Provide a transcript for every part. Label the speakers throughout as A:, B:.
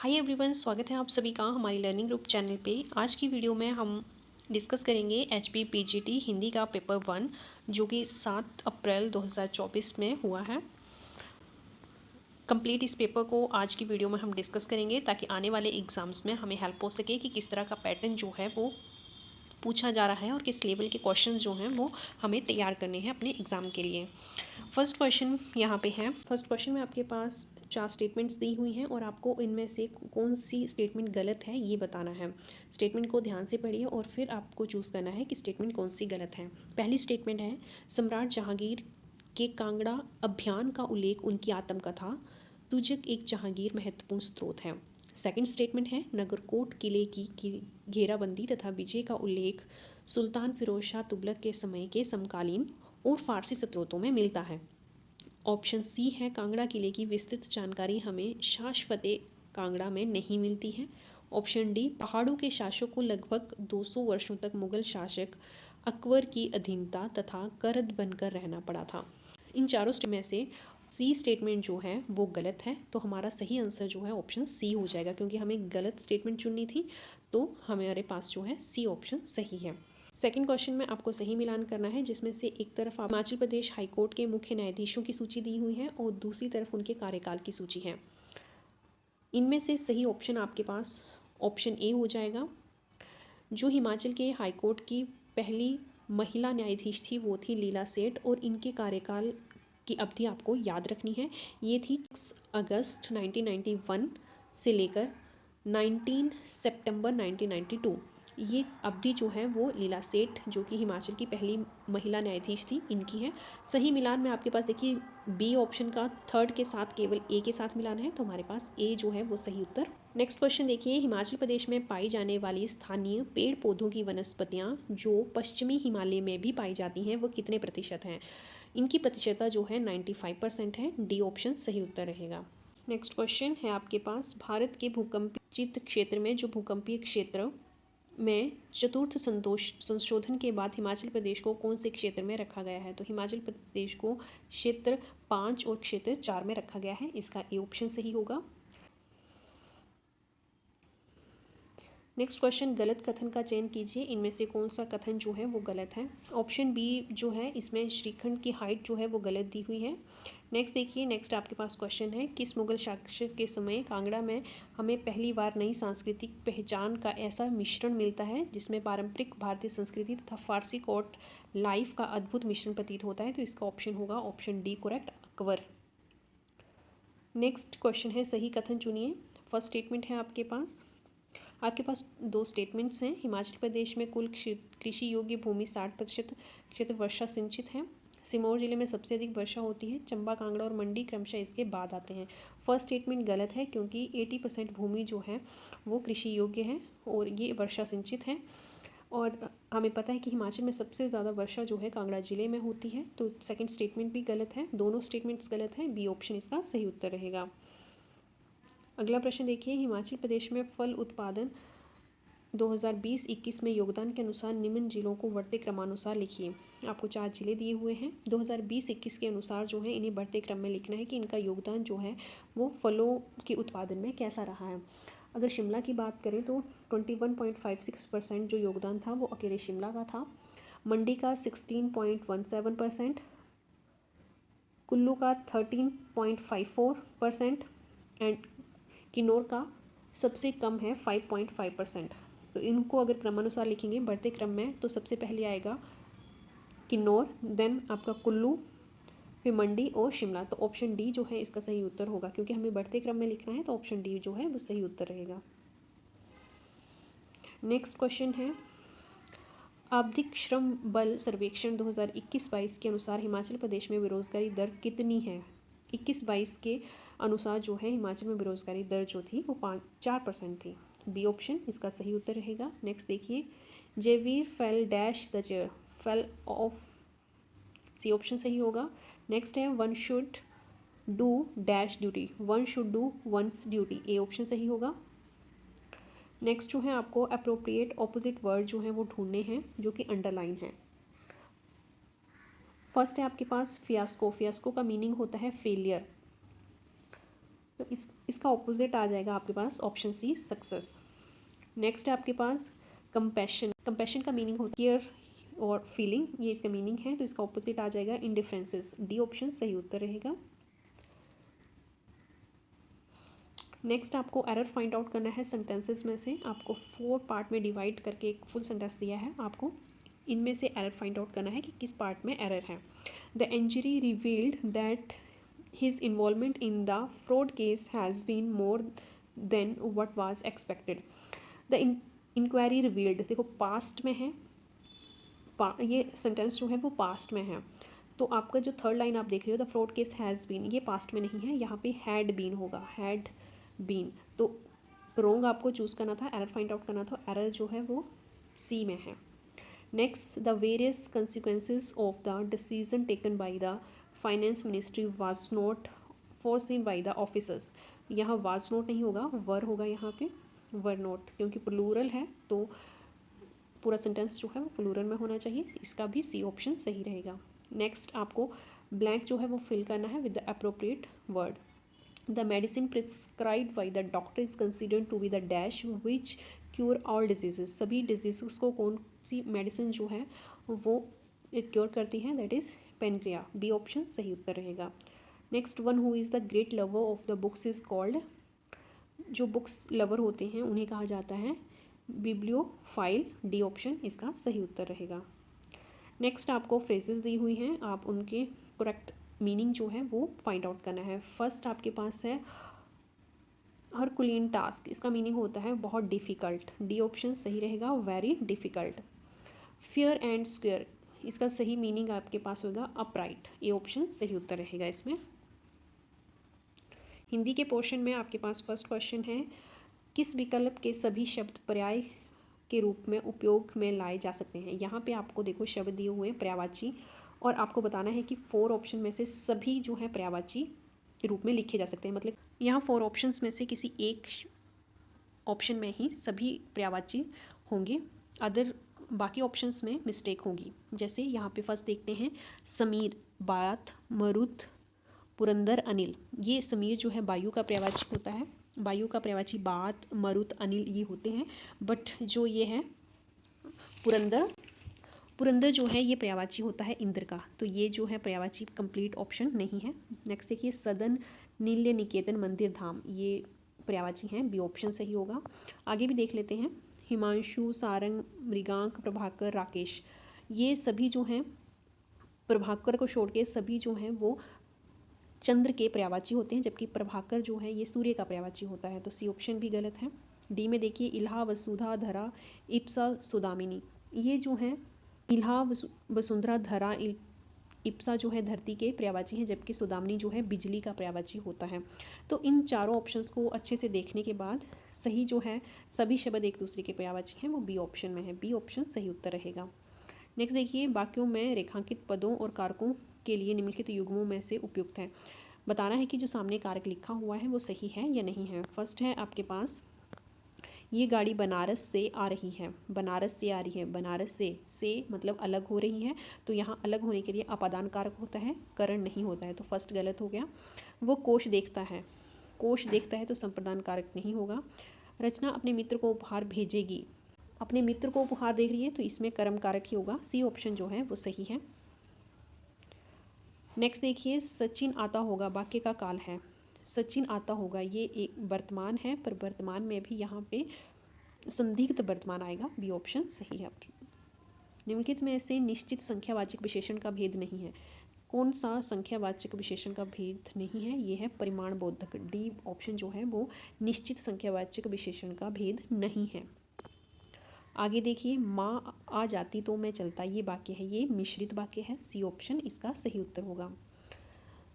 A: Hi everyone, स्वागत है आप सभी का हमारी लर्निंग ग्रुप चैनल पे। आज की वीडियो में हम डिस्कस करेंगे एचपी पीजीटी हिंदी का पेपर 1 जो कि 7 अप्रैल 2024 में हुआ है। कंप्लीट इस पेपर को आज की वीडियो में हम डिस्कस करेंगे ताकि आने वाले एग्ज़ाम्स में हमें हेल्प हो सके कि किस तरह का पैटर्न जो है वो पूछा जा रहा है और किस लेवल के क्वेश्चंस जो हैं वो हमें तैयार करने हैं अपने एग्ज़ाम के लिए। फर्स्ट क्वेश्चन यहाँ पे है। फर्स्ट क्वेश्चन में आपके पास 4 स्टेटमेंट्स दी हुई हैं और आपको इनमें से कौन सी स्टेटमेंट गलत है ये बताना है। स्टेटमेंट को ध्यान से पढ़िए और फिर आपको चूज़ करना है कि स्टेटमेंट कौन सी गलत है। पहली स्टेटमेंट है, सम्राट जहांगीर के कांगड़ा अभियान का उल्लेख उनकी आत्मकथा तुझक एक जहांगीर महत्वपूर्ण स्रोत है। सेकंड स्टेटमेंट है, नगरकोट किले की घेराबंदी तथा विजय का उल्लेख सुल्तान फिरोज शाह तुगलक के समय के समकालीन और फारसी स्रोतों में मिलता है। ऑप्शन सी है, कांगड़ा किले की विस्तृत जानकारी हमें शाश्वते कांगड़ा में नहीं मिलती है। ऑप्शन डी, पहाड़ों के शासक को लगभग 200 वर्षों तक मुगल शासक अकबर की अधीनता तथा करद बनकर रहना पड़ा था। इन चारों में से सी स्टेटमेंट जो है वो गलत है, तो हमारा सही आंसर जो है ऑप्शन सी हो जाएगा। क्योंकि हमें गलत स्टेटमेंट चुननी थी तो हमारे पास जो है सी ऑप्शन सही है। सेकंड क्वेश्चन में आपको सही मिलान करना है, जिसमें से एक तरफ हिमाचल प्रदेश हाईकोर्ट के मुख्य न्यायाधीशों की सूची दी हुई है और दूसरी तरफ उनके कार्यकाल की सूची है। इनमें से सही ऑप्शन आपके पास ऑप्शन ए हो जाएगा। जो हिमाचल के हाईकोर्ट की पहली महिला न्यायाधीश थी वो थी लीला सेठ और इनके कार्यकाल की अवधि आपको याद रखनी है। ये थी 6 अगस्त 1991 से लेकर 19 सितंबर 1992। ये अवधि जो है वो लीला सेठ जो कि हिमाचल की पहली महिला न्यायाधीश थी इनकी है। सही मिलान में आपके पास देखिए बी ऑप्शन का थर्ड के साथ केवल ए के साथ मिलान है, तो हमारे पास ए जो है वो सही उत्तर। नेक्स्ट क्वेश्चन देखिए, हिमाचल प्रदेश में पाई जाने वाली स्थानीय पेड़ पौधों की वनस्पतियाँ जो पश्चिमी हिमालय में भी पाई जाती हैं वो कितने प्रतिशत हैं। इनकी प्रतिशतता जो है 95% है। डी ऑप्शन सही उत्तर रहेगा। नेक्स्ट क्वेश्चन है आपके पास, भारत के भूकंपित क्षेत्र में जो भूकंपीय क्षेत्र में चतुर्थ संशोधन के बाद हिमाचल प्रदेश को कौन से क्षेत्र में रखा गया है। तो हिमाचल प्रदेश को क्षेत्र 5 और क्षेत्र 4 में रखा गया है। इसका ए ऑप्शन सही होगा। नेक्स्ट क्वेश्चन, गलत कथन का चयन कीजिए। इनमें से कौन सा कथन जो है वो गलत है। ऑप्शन बी जो है इसमें श्रीखंड की हाइट जो है वो गलत दी हुई है। नेक्स्ट देखिए, नेक्स्ट आपके पास क्वेश्चन है, किस मुगल शासक के समय कांगड़ा में हमें पहली बार नई सांस्कृतिक पहचान का ऐसा मिश्रण मिलता है जिसमें पारंपरिक भारतीय संस्कृति तथा फारसी कोर्ट लाइफ का अद्भुत मिश्रण प्रतीत होता है। तो इसका ऑप्शन होगा option D correct, Akbar. Next question है, सही कथन चुनिए। फर्स्ट स्टेटमेंट है आपके पास दो स्टेटमेंट्स हैं। हिमाचल प्रदेश में कुल कृषि योग्य भूमि 60% क्षेत्र वर्षा सिंचित है। सिरमौर जिले में सबसे अधिक वर्षा होती है। चंबा, कांगड़ा और मंडी क्रमशः इसके बाद आते हैं। फर्स्ट स्टेटमेंट गलत है क्योंकि 80% भूमि जो है वो कृषि योग्य है और ये वर्षा सिंचित है। और हमें पता है कि हिमाचल में सबसे ज़्यादा वर्षा जो है कांगड़ा जिले में होती है। तो सेकंड स्टेटमेंट भी गलत है, दोनों स्टेटमेंट्स गलत हैं। बी ऑप्शन इसका सही उत्तर रहेगा। अगला प्रश्न देखिए, हिमाचल प्रदेश में फल उत्पादन 2020-21 में योगदान के अनुसार निम्न जिलों को बढ़ते क्रमानुसार लिखिए। आपको 4 जिले दिए हुए हैं। 2020-21 के अनुसार जो है इन्हें बढ़ते क्रम में लिखना है कि इनका योगदान जो है वो फलों के उत्पादन में कैसा रहा है। अगर शिमला की बात करें तो 21.56% जो योगदान था वो अकेले शिमला का था। मंडी का 16.17%, कुल्लू का 13.54% एंड किन्नौर का सबसे कम है 5.5%। तो इनको अगर क्रमानुसार लिखेंगे बढ़ते क्रम में तो सबसे पहले आएगा किन्नौर, देन आपका कुल्लू, फिर मंडी और शिमला। तो ऑप्शन डी जो है इसका सही उत्तर होगा। क्योंकि हमें बढ़ते क्रम में लिखना है तो ऑप्शन डी जो है वो सही उत्तर रहेगा। नेक्स्ट क्वेश्चन है, आवधिक श्रम बल सर्वेक्षण 2021-22 के अनुसार हिमाचल प्रदेश में बेरोजगारी दर कितनी है। 21-22 के अनुसार जो है हिमाचल में बेरोजगारी दर जो थी वो 4% थी। बी ऑप्शन इसका सही उत्तर रहेगा। नेक्स्ट देखिए, जेवीर fell dash the chair, fell off, C option सही होगा। नेक्स्ट है, one should do dash duty, one should do one's duty, A option सही होगा। नेक्स्ट जो है आपको अप्रोप्रिएट ऑपोजिट वर्ड जो है वो ढूंढने हैं जो कि अंडरलाइन है। फर्स्ट है आपके पास फियास्को, फियास्को का मीनिंग होता है फेलियर। तो इसका ऑपोजिट आ जाएगा आपके पास ऑप्शन सी सक्सेस। नेक्स्ट है आपके पास कंपैशन। कंपैशन का मीनिंग होती है केयर और फीलिंग, ये इसका मीनिंग है। तो इसका ऑपोजिट आ जाएगा इंडिफरेंसेस। डी ऑप्शन सही उत्तर रहेगा। नेक्स्ट आपको एरर फाइंड आउट करना है सेंटेंसेस में से। आपको 4 पार्ट में डिवाइड करके एक फुल सेंटेंस दिया है, आपको इनमें से एरर फाइंड आउट करना है कि किस पार्ट में एरर है। The injury revealed that his involvement in the fraud case has been more than what was expected. The inquiry revealed, देखो पास्ट में है, ये सेंटेंस जो है वो पास्ट में है। तो आपका जो थर्ड लाइन आप देख रहे हो the fraud case has been, ये पास्ट में नहीं है, यहाँ पे हैड बीन होगा, हैड बीन। तो रोंग आपको चूज़ करना था, एरर फाइंड आउट करना था। एरर जो है वो सी में है। Next, the various consequences of the decision taken by the finance ministry was not foreseen by the officers. यहाँ वाज नॉट नहीं होगा, वर होगा यहाँ पे, वर नॉट, क्योंकि प्लूरल है तो पूरा सेंटेंस जो है वो प्लूरल में होना चाहिए। इसका भी सी ऑप्शन सही रहेगा। नेक्स्ट आपको ब्लैंक जो है वो फिल करना है with the appropriate word. The medicine prescribed by the doctor is considered to be the dash which cure all diseases. सभी डिजीज़ को कौन सी मेडिसिन जो है वो क्योर करती है, that is panacea. B option सही उत्तर रहेगा। Next, one who is the great lover of the books is called, जो बुक्स लवर होते हैं उन्हें कहा जाता है बिब्लियोफाइल। डी ऑप्शन इसका सही उत्तर रहेगा। नेक्स्ट आपको फ्रेजेस दी हुई हैं, आप उनके करेक्ट मीनिंग जो है वो फाइंड आउट करना है। फर्स्ट आपके पास है हरकुलियन टास्क, इसका मीनिंग होता है बहुत डिफ़िकल्ट। डी ऑप्शन सही रहेगा, very difficult. Fair and square, इसका सही मीनिंग आपके पास होगा अपराइट। ए ऑप्शन सही उत्तर रहेगा इसमें। हिंदी के पोर्शन में आपके पास फर्स्ट क्वेश्चन है, किस विकल्प के सभी शब्द पर्याय के रूप में उपयोग में लाए जा सकते हैं। यहाँ पे आपको देखो शब्द दिए हुए हैं पर्यायवाची, और आपको बताना है कि 4 ऑप्शन में से सभी जो है पर्यायवाची के रूप में लिखे जा सकते हैं। मतलब यहाँ 4 ऑप्शंस में से किसी एक ऑप्शन में ही सभी पर्यायवाची होंगे, अदर बाकी ऑप्शंस में मिस्टेक होगी। जैसे यहाँ पे फर्स्ट देखते हैं, समीर, बात, मरुत, पुरंदर, अनिल। ये समीर जो है वायु का पर्यायवाची होता है, वायु का पर्यायवाची बात, मरुत, अनिल ये होते हैं। बट जो ये है पुरंदर, पुरंदर जो है ये पर्यायवाची होता है इंद्र का, तो ये जो है पर्यायवाची कंप्लीट ऑप्शन नहीं है। नेक्स्ट देखिए, सदन, नील्य निकेतन, मंदिर, धाम, ये पर्यायवाची हैं, बी ऑप्शन सही होगा। आगे भी देख लेते हैं, हिमांशु, सारंग, मृगांक, प्रभाकर, राकेश, ये सभी जो हैं प्रभाकर को छोड़ के सभी जो हैं वो चंद्र के पर्यायवाची होते हैं, जबकि प्रभाकर जो है ये सूर्य का पर्यायवाची होता है। तो सी ऑप्शन भी गलत है। डी में देखिए, इल्हा, वसुधा, धरा, इप्सा, सुदामिनी, ये जो है इल्हा, वसुंधरा, धरा, इप्सा जो है धरती के पर्यायवाची हैं, जबकि सुदामिनी जो है बिजली का पर्यायवाची होता है। तो इन चारों ऑप्शंस को अच्छे से देखने के बाद सही जो है सभी शब्द एक दूसरे के पर्यायवाची हैं वो बी ऑप्शन में है। बी ऑप्शन सही उत्तर रहेगा। नेक्स्ट देखिए, वाक्यों में रेखांकित पदों और कारकों के लिए निम्नलिखित युग्मों में से उपयुक्त है। बताना है कि जो सामने कारक लिखा हुआ है वो सही है या नहीं है। फर्स्ट है आपके पास, ये गाड़ी बनारस से आ रही है, बनारस से आ रही है, बनारस से मतलब अलग हो रही है, तो यहाँ अलग होने के लिए अपादान कारक होता है, करण नहीं होता है, तो फर्स्ट गलत हो गया। वो कोश देखता है, कोश देखता है तो संप्रदान कारक नहीं होगा। रचना अपने मित्र को उपहार भेजेगी, अपने मित्र को उपहार देख रही है तो इसमें कर्म कारक ही होगा। सी ऑप्शन जो है वो सही है। नेक्स्ट देखिए, सचिन आता होगा, वाक्य का काल है, सचिन आता होगा, ये एक वर्तमान है, पर वर्तमान में भी यहाँ पे संदिग्ध वर्तमान आएगा। बी ऑप्शन सही है। निम्नलिखित में से निश्चित संख्यावाचक विशेषण का भेद नहीं है। कौन सा संख्यावाचक विशेषण का भेद नहीं है, ये है परिमाण बोधक। डी ऑप्शन जो है वो निश्चित संख्यावाचक विशेषण का भेद नहीं है। आगे देखिए, माँ आ जाती तो मैं चलता, ये वाक्य है, ये मिश्रित वाक्य है। सी ऑप्शन इसका सही उत्तर होगा।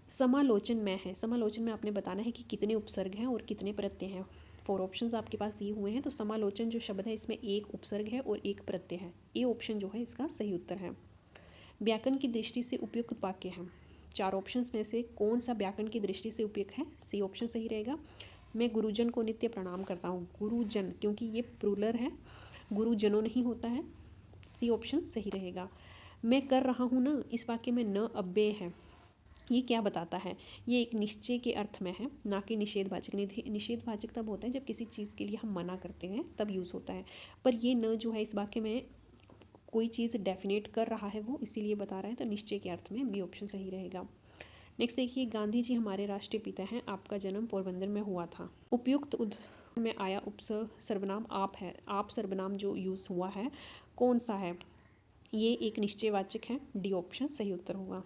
A: समालोचन में है, समालोचन में आपने बताना है कि कितने उपसर्ग हैं और कितने प्रत्यय हैं। 4 ऑप्शंस आपके पास दिए हुए हैं, तो समालोचन जो शब्द है इसमें एक उपसर्ग है और एक प्रत्यय है। ए ऑप्शन जो है इसका सही उत्तर है। व्याकरण की दृष्टि से उपयुक्त वाक्य है, 4 ऑप्शंस में से कौन सा व्याकरण की दृष्टि से उपयुक्त है। सी ऑप्शन सही रहेगा। मैं गुरुजन को नित्य प्रणाम करता हूँ, गुरुजन क्योंकि ये प्लूरल है, गुरुजनों नहीं होता है। सी ऑप्शन सही रहेगा। मैं कर रहा हूँ ना, इस वाक्य में न अव्यय है, ये क्या बताता है? ये एक निश्चय के अर्थ में है, ना कि निषेधवाचक। निषेधवाचक तब होता है जब किसी चीज़ के लिए हम मना करते हैं, तब यूज़ होता है। पर ये न जो है इस वाक्य में कोई चीज़ डेफिनेट कर रहा है वो, इसीलिए बता रहा है, तो निश्चय के अर्थ में बी ऑप्शन सही रहेगा। नेक्स्ट देखिए, गांधी जी हमारे राष्ट्रीय पिता हैं, आपका जन्म पोरबंदर में हुआ था। उपयुक्त उदाहरण में आया सर्वनाम आप है। आप सर्वनाम जो यूज़ हुआ है कौन सा है? ये एक निश्चयवाचक है, डी ऑप्शन सही उत्तर होगा।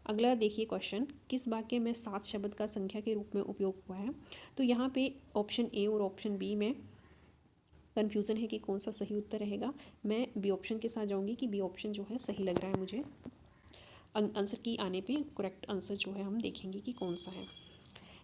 A: अगला देखिए क्वेश्चन, किस वाक्य में 7 शब्द का संख्या के रूप में उपयोग हुआ है? तो यहाँ पे ऑप्शन ए और ऑप्शन बी में कन्फ्यूज़न है कि कौन सा सही उत्तर रहेगा। मैं बी ऑप्शन के साथ जाऊँगी कि बी ऑप्शन जो है सही लग रहा है मुझे। आंसर की आने पे करेक्ट आंसर जो है हम देखेंगे कि कौन सा है।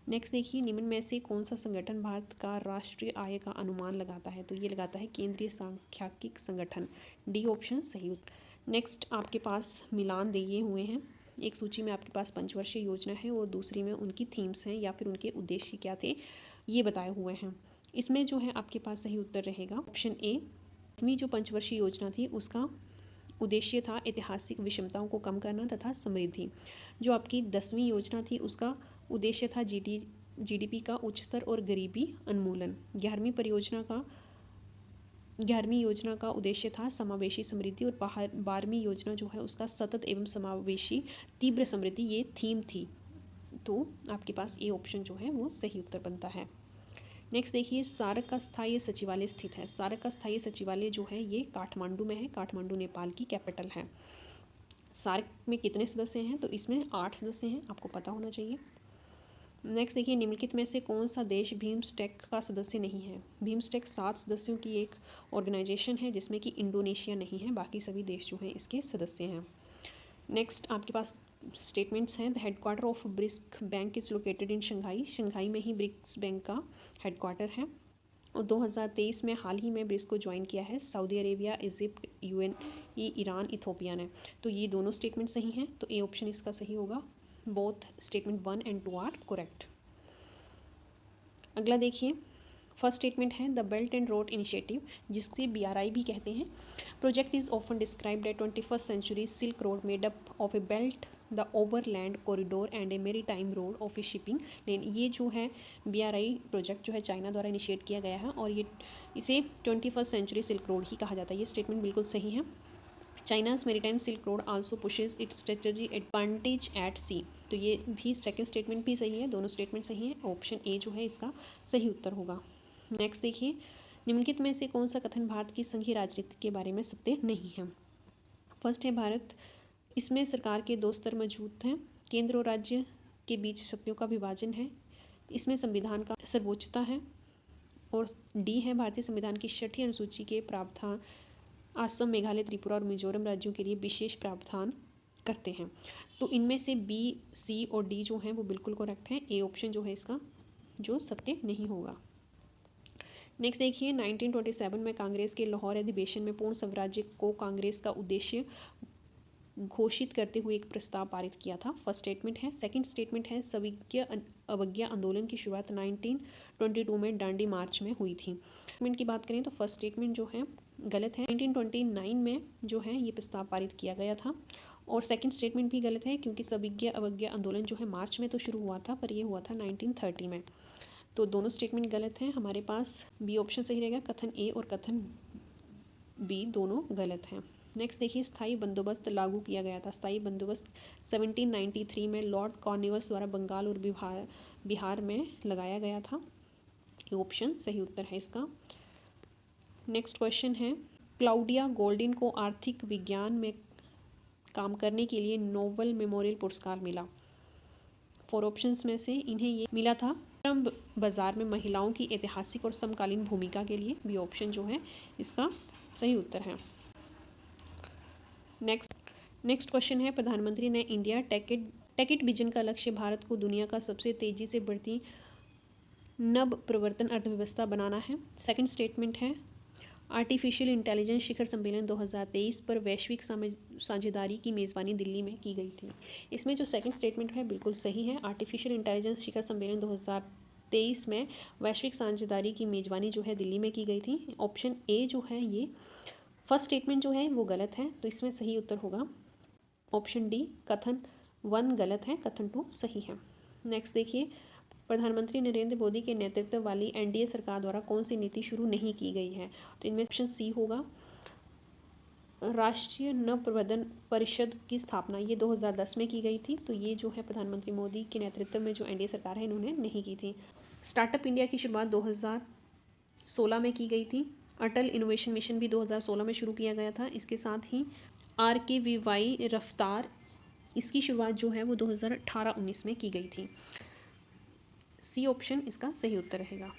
A: नेक्स्ट देखिए, निम्न में से कौन सा संगठन भारत का राष्ट्रीय आय का अनुमान लगाता है? तो ये लगाता है केंद्रीय सांख्यिकी संगठन, डी ऑप्शन सही उत्तर। नेक्स्ट आपके पास मिलान दिए हुए हैं, एक सूची में आपके पास पंचवर्षीय योजना है और दूसरी में उनकी थीम्स हैं या फिर उनके उद्देश्य क्या थे ये बताए हुए हैं। इसमें जो है आपके पास सही उत्तर रहेगा ऑप्शन ए। जो पंचवर्षीय योजना थी उसका उद्देश्य था ऐतिहासिक विषमताओं को कम करना तथा समृद्धि। जो आपकी 10वीं योजना थी उसका उद्देश्य था जीडीपी का उच्च स्तर और गरीबी उन्मूलन। 11वीं योजना का उद्देश्य था समावेशी समृद्धि और 12वीं योजना जो है उसका सतत एवं समावेशी तीव्र समृद्धि, ये थीम थी। तो आपके पास ए ऑप्शन जो है वो सही उत्तर बनता है। नेक्स्ट देखिए, सार्क का स्थायी सचिवालय स्थित है। सार्क का स्थायी सचिवालय जो है ये काठमांडू में है। काठमांडू नेपाल की कैपिटल है। सार्क में कितने सदस्य हैं? तो इसमें 8 सदस्य हैं, आपको पता होना चाहिए। नेक्स्ट देखिए, निम्नलिखित में से कौन सा देश बिम्स्टेक का सदस्य नहीं है? बिम्स्टेक 7 सदस्यों की एक ऑर्गेनाइजेशन है जिसमें कि इंडोनेशिया नहीं है, बाकी सभी देश जो हैं इसके सदस्य हैं। नेक्स्ट आपके पास स्टेटमेंट्स हैं। The headquarter of BRICS bank is located in Shanghai. Shanghai में ही ब्रिक्स बैंक का हेडक्वार्टर है। और 2023 में हाल ही में ब्रिक्स को ज्वाइन किया है Saudi Arabia, Egypt, UAE, Iran, Ethiopia ने। तो ये दोनों स्टेटमेंट सही हैं, तो ए ऑप्शन इसका सही होगा। Both statement 1 and 2 are correct. अगला देखिए, फर्स्ट स्टेटमेंट है the belt and road initiative, जिससे BRI भी कहते हैं। Project is often described at 21st century silk road made up of a belt, the overland corridor and a maritime road of a shipping lane. ये जो है BRI project जो है China द्वारा इनिशिएट किया गया है और ये इसे 21st सेंचुरी सिल्क रोड ही कहा जाता है। ये स्टेटमेंट बिल्कुल सही है। China's maritime silk road also pushes its strategy advantage at sea. तो ये भी सेकंड स्टेटमेंट भी सही है, दोनों स्टेटमेंट सही है। ऑप्शन ए जो है इसका सही उत्तर होगा। नेक्स्ट देखिए, निम्नलिखित में से कौन सा कथन भारत की संघीय राजनीति के बारे में सत्य नहीं है? फर्स्ट है भारत, इसमें सरकार के 2 स्तर मौजूद हैं। केंद्र और राज्य के बीच शक्तियों का विभाजन है। इसमें संविधान का सर्वोच्चता है। और डी है भारतीय संविधान की 6ठी अनुसूची के प्रावधान असम, मेघालय, त्रिपुरा और मिजोरम राज्यों के लिए विशेष प्रावधान करते हैं। तो इनमें से बी, सी और डी जो हैं वो बिल्कुल करेक्ट हैं। ए ऑप्शन जो है इसका जो सत्य नहीं होगा। नेक्स्ट देखिए, 1927 में कांग्रेस के लाहौर अधिवेशन में पूर्ण स्वराज्य को कांग्रेस का उद्देश्य घोषित करते हुए एक प्रस्ताव पारित किया था। फर्स्ट स्टेटमेंट है। सेकंड स्टेटमेंट है अवज्ञा आंदोलन की शुरुआत 1922 में डांडी मार्च में हुई थी। स्टेटमेंट की बात करें तो फर्स्ट स्टेटमेंट जो है गलत है। 1929 में जो है ये प्रस्ताव पारित किया गया था। और सेकंड स्टेटमेंट भी गलत है क्योंकि अवज्ञा आंदोलन जो है मार्च में तो शुरू हुआ था, पर ये हुआ था 1930 में। तो दोनों स्टेटमेंट गलत हैं। हमारे पास बी ऑप्शन सही रहेगा। कथन ए और कथन बी दोनों गलत हैं। नेक्स्ट देखिए, स्थायी बंदोबस्त लागू किया गया था। स्थायी बंदोबस्त 1793 में लॉर्ड कॉर्नवालिस द्वारा बंगाल और बिहार में लगाया गया था। ये ऑप्शन सही उत्तर है इसका। नेक्स्ट क्वेश्चन है, क्लाउडिया गोल्डिन को आर्थिक विज्ञान में काम करने के लिए नोबेल मेमोरियल पुरस्कार मिला। 4 ऑप्शंस में से इन्हें ये मिला था श्रम बाजार में महिलाओं की ऐतिहासिक और समकालीन भूमिका के लिए। बी ऑप्शन जो है इसका सही उत्तर है। नेक्स्ट क्वेश्चन है, प्रधानमंत्री ने इंडिया टेक विजन का लक्ष्य भारत को दुनिया का सबसे तेजी से बढ़ती नव प्रवर्तन अर्थव्यवस्था बनाना है। सेकंड स्टेटमेंट है, आर्टिफिशियल इंटेलिजेंस शिखर सम्मेलन 2023 पर वैश्विक साझेदारी की मेज़बानी दिल्ली में की गई थी। इसमें जो सेकंड स्टेटमेंट है बिल्कुल सही है। आर्टिफिशियल इंटेलिजेंस शिखर सम्मेलन 2023 में वैश्विक साझेदारी की मेज़बानी जो है दिल्ली में की गई थी। ऑप्शन ए जो है ये फर्स्ट स्टेटमेंट जो है वो गलत है, तो इसमें सही उत्तर होगा ऑप्शन डी, कथन 1 गलत है, कथन 2 सही है। नेक्स्ट देखिए, प्रधानमंत्री नरेंद्र मोदी के नेतृत्व वाली एनडीए सरकार द्वारा कौन सी नीति शुरू नहीं की गई है? तो इनमें ऑप्शन सी होगा, राष्ट्रीय नव प्रबंधन परिषद की स्थापना ये 2010 में की गई थी, तो ये जो है प्रधानमंत्री मोदी के नेतृत्व में जो एनडीए सरकार है इन्होंने नहीं की थी। स्टार्टअप इंडिया की शुरुआत 2016 में की गई थी। अटल इनोवेशन मिशन भी 2016 में शुरू किया गया था। इसके साथ ही RKVY रफ्तार, इसकी शुरुआत जो है वो 2018-19 में की गई थी। सी ऑप्शन इसका सही उत्तर रहेगा।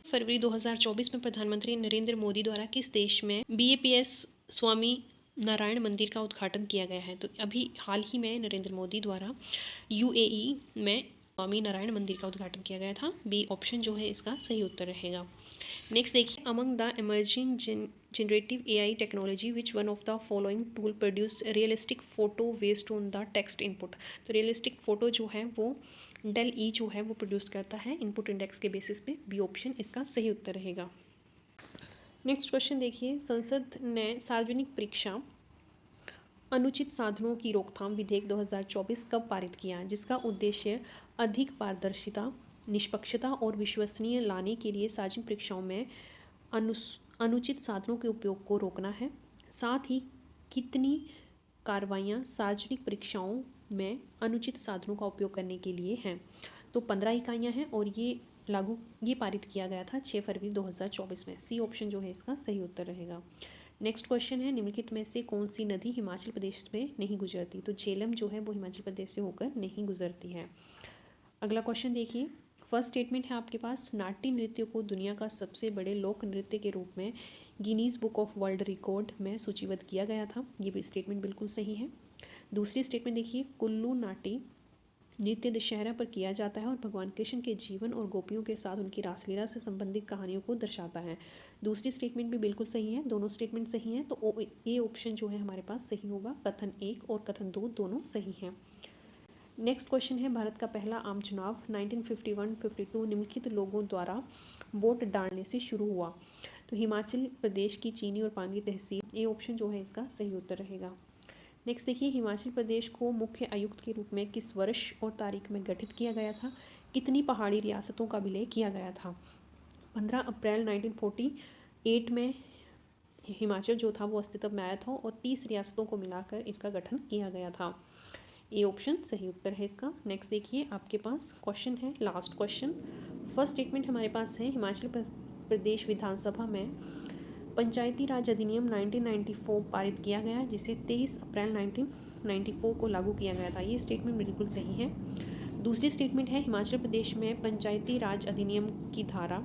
A: फरवरी 2024 में प्रधानमंत्री नरेंद्र मोदी द्वारा किस देश में BAPS स्वामी नारायण मंदिर का उद्घाटन किया गया है? तो अभी हाल ही में नरेंद्र मोदी द्वारा UAE में स्वामी नारायण मंदिर का उद्घाटन किया गया था। बी ऑप्शन जो है इसका सही उत्तर रहेगा। नेक्स्ट देखिए, among the emerging generative AI technology which one of the following tool produce realistic photo based on the text input. तो रियलिस्टिक फोटो जो है वो डेल ई जो है वो प्रोड्यूस करता है इनपुट इंडेक्स के बेसिस पे। बी ऑप्शन इसका सही उत्तर रहेगा। नेक्स्ट क्वेश्चन देखिए, संसद ने सार्वजनिक परीक्षा अनुचित साधनों की रोकथाम विधेयक 2024 कब पारित किया, जिसका उद्देश्य अधिक पारदर्शिता, निष्पक्षता और विश्वसनीय लाने के लिए सार्वजनिक परीक्षाओं में अनुचित साधनों के उपयोग को रोकना है। साथ ही कितनी कार्रवाइयाँ सार्वजनिक परीक्षाओं में अनुचित साधनों का उपयोग करने के लिए हैं? तो 15 इकाइयाँ हैं और ये पारित किया गया था 6 फरवरी 2024 में। सी ऑप्शन जो है इसका सही उत्तर रहेगा। नेक्स्ट क्वेश्चन है, निम्नलिखित में से कौन सी नदी हिमाचल प्रदेश में नहीं गुजरती? तो झेलम जो है वो हिमाचल प्रदेश से होकर नहीं गुजरती है। अगला क्वेश्चन देखिए, फर्स्ट स्टेटमेंट है आपके पास, नाट्य नृत्य को दुनिया का सबसे बड़े लोक नृत्य के रूप में Guinness book of world record में सूचीबद्ध किया गया था। ये भी स्टेटमेंट बिल्कुल सही है। दूसरी स्टेटमेंट देखिए, कुल्लू नाटी नृत्य दशहरा पर किया जाता है और भगवान कृष्ण के जीवन और गोपियों के साथ उनकी रासलीला से संबंधित कहानियों को दर्शाता है। दूसरी स्टेटमेंट भी बिल्कुल सही है, दोनों स्टेटमेंट सही हैं, तो ए ऑप्शन जो है हमारे पास सही होगा। कथन 1 और कथन 2 दोनों सही हैं। नेक्स्ट क्वेश्चन है, भारत का पहला आम चुनाव 1951-52 निम्नलिखित लोगों द्वारा वोट डालने से शुरू हुआ। तो हिमाचल प्रदेश की चीनी और पान की तहसील। ए ऑप्शन जो है इसका सही उत्तर रहेगा। नेक्स्ट देखिए, हिमाचल प्रदेश को मुख्य आयुक्त के रूप में किस वर्ष और तारीख में गठित किया गया था? कितनी पहाड़ी रियासतों का विलय किया गया था? 15 अप्रैल 1948 में हिमाचल जो था वो अस्तित्व में आया था और 30 रियासतों को मिलाकर इसका गठन किया गया था। ए ऑप्शन सही उत्तर है इसका। नेक्स्ट देखिए, आपके पास क्वेश्चन है, लास्ट क्वेश्चन। फर्स्ट स्टेटमेंट हमारे पास है, हिमाचल प्रदेश विधानसभा में पंचायती राज अधिनियम 1994 पारित किया गया, जिसे 23 अप्रैल 1994 को लागू किया गया था। ये स्टेटमेंट बिल्कुल सही है। दूसरी स्टेटमेंट है, हिमाचल प्रदेश में पंचायती राज अधिनियम की धारा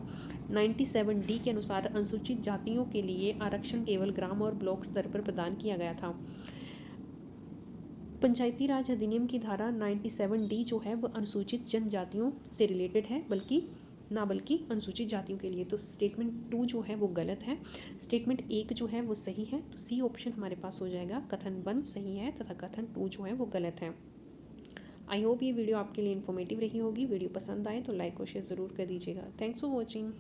A: 97D के अनुसार अनुसूचित जातियों के लिए आरक्षण केवल ग्राम और ब्लॉक स्तर पर प्रदान किया गया था। पंचायती राज अधिनियम की धारा 97D जो है वो अनुसूचित जनजातियों से रिलेटेड है, बल्कि अनुसूचित जातियों के लिए। तो स्टेटमेंट 2 जो है वो गलत है, स्टेटमेंट 1 जो है वो सही है। तो सी ऑप्शन हमारे पास हो जाएगा। कथन 1 सही है तथा कथन 2 जो है वो गलत है। आई होप ये वीडियो आपके लिए इन्फॉर्मेटिव रही होगी। वीडियो पसंद आए तो लाइक और शेयर ज़रूर कर दीजिएगा। Thanks for watching.